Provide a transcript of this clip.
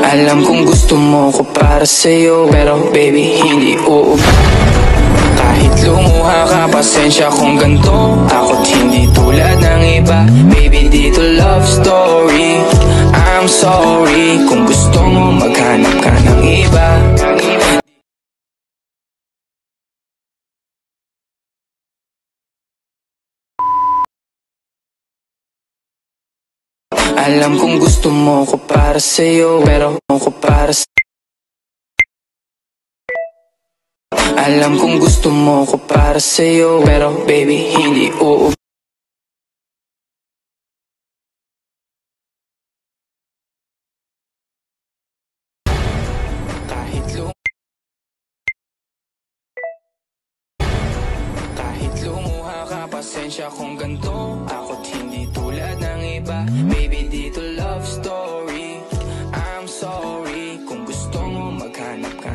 Alam kong gusto mo ko para sa'yo, pero baby hindi kahit lumuha ka, pasensya kung ganto. Ako't hindi tulad ng iba. Baby, dito love story. I'm sorry kung gusto mo maghanap ka ng iba. Alam kong gusto mo ko para sa'yo, pero ko para alam kong gusto mo ko para sa'yo, pero baby hindi kahit lumuha ka, pasensya kung ganto. Ako't hindi tulad ng iba. Baby, dito love story. I'm sorry kung gusto mo maghanap ka